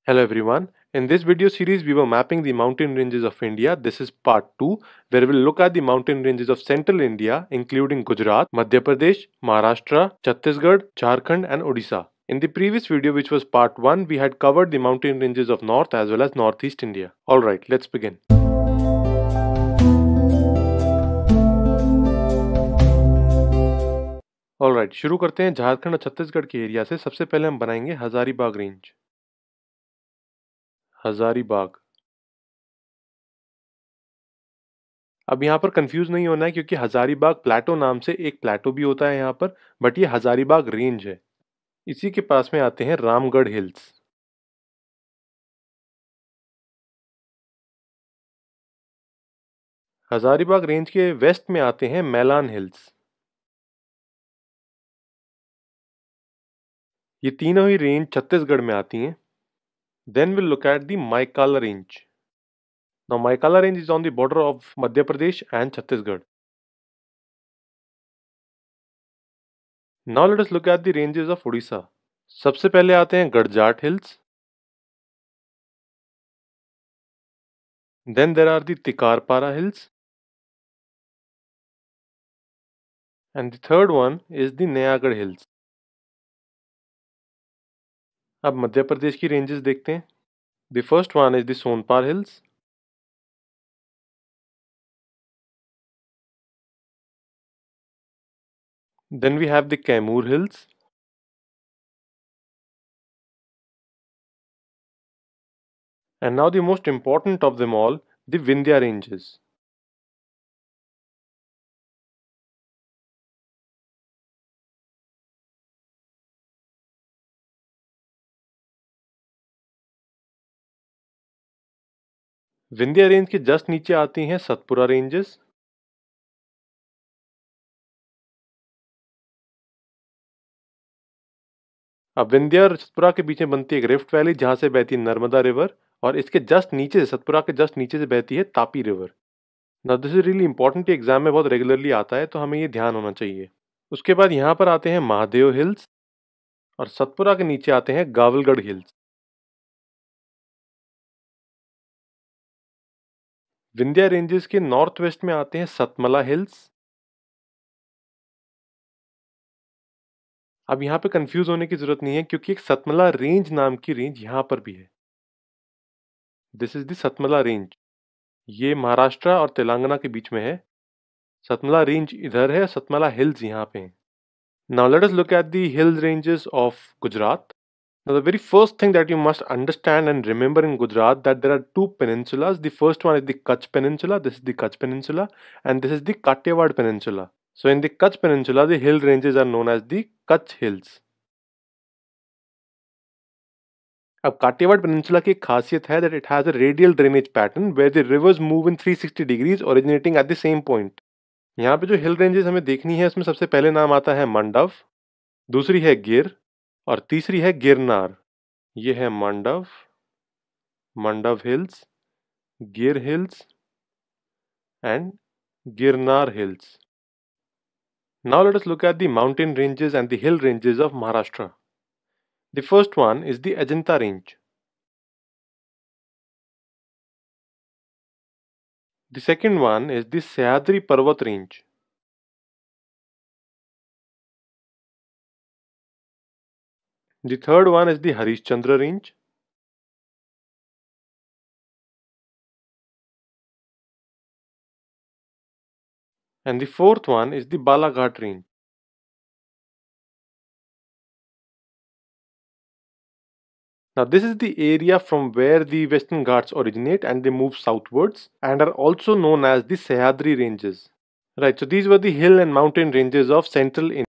Hello everyone. In this video series, we were mapping the mountain ranges of India. This is part 2, where we'll look at the mountain ranges of central India, including Gujarat, Madhya Pradesh, Maharashtra, Chhattisgarh, Jharkhand, and Odisha. In the previous video, which was part 1, we had covered the mountain ranges of North as well as Northeast India. Alright, let's begin. Alright शुरू करते हैं झारखंड और छत्तीसगढ़ के area से। सबसे पहले हम बनाएंगे हजारीबाग रेंज। हजारीबाग। अब यहाँ पर कंफ्यूज नहीं होना है क्योंकि हजारीबाग प्लेटो नाम से एक प्लेटो भी होता है यहाँ पर, बट ये हजारीबाग रेंज है। इसी के पास में आते हैं रामगढ़ हिल्स। हजारीबाग रेंज के वेस्ट में आते हैं मैलान हिल्स। ये तीनों ही रेंज छत्तीसगढ़ में आती हैं। Then will look at the Maikala range. Now Maikala range is on the border of Madhya Pradesh and Chhattisgarh. Now let us look at the ranges of Orissa. सबसे पहले आते हैं Garhjat hills. Then there are the Tikarpara hills and the third one is the Nayagarh hills. अब मध्य प्रदेश की ranges देखते हैं। The first one is the Sonpar hills. Then we have the Kaimur Hills. And now the most important of them all, the Vindhya Ranges. Vindhya range के just नीचे आती हैं Satpura ranges. अब विंध्या और सतपुरा के बीच में बनती है एक रिफ्ट वैली जहां से बहती है नर्मदा रिवर, और इसके जस्ट नीचे से, सतपुरा के जस्ट नीचे से बहती है Tapi river. Now this is really important, exam में बहुत रेगुलरली आता है तो हमें ये ध्यान होना चाहिए। उसके बाद यहाँ पर आते हैं महादेव हिल्स, और सतपुरा के नीचे आते हैं गावलगढ़ हिल्स। विंध्या रेंजेस के नॉर्थ वेस्ट में आते हैं सतमला हिल्स। अब यहाँ पे कंफ्यूज होने की जरूरत नहीं है क्योंकि एक सतमला रेंज नाम की रेंज यहाँ पर भी है। This is the Satmala range. ये महाराष्ट्र और तेलंगाना के बीच में है। सतमला रेंज इधर है, सतमला हिल्स यहाँ पे हैं। Now let us look at the hill ranges of Gujarat. Now the very first thing that you must understand and remember in Gujarat that there are two peninsulas. The first one is the Kutch Peninsula. This is the Kutch Peninsula, and this is the Kathiawar Peninsula. So in the Kutch Peninsula, the hill ranges are known as the Kutch Hills. अब Kathiawar peninsula की एक खासियत है that it has a radial drainage pattern where the rivers move in 360 degrees originating at the same point. यहाँ पे जो hill ranges हमें देखनी है उसमें सबसे पहले नाम आता है मंडव, दूसरी है गिर, और तीसरी है गिरनार। ये है मंडव, मंडव हिल्स, गिर hills and Girnar Hills. Now let us look at the mountain ranges and the hill ranges of Maharashtra. The first one is the Ajanta range. The second one is the Sahyadri Parvat range. The third one is the Harishchandra range. And the fourth one is the Balaghat range. Now this is the area from where the Western Ghats originate and they move southwards and are also known as the Sahyadri ranges. Right, so these were the hill and mountain ranges of central India.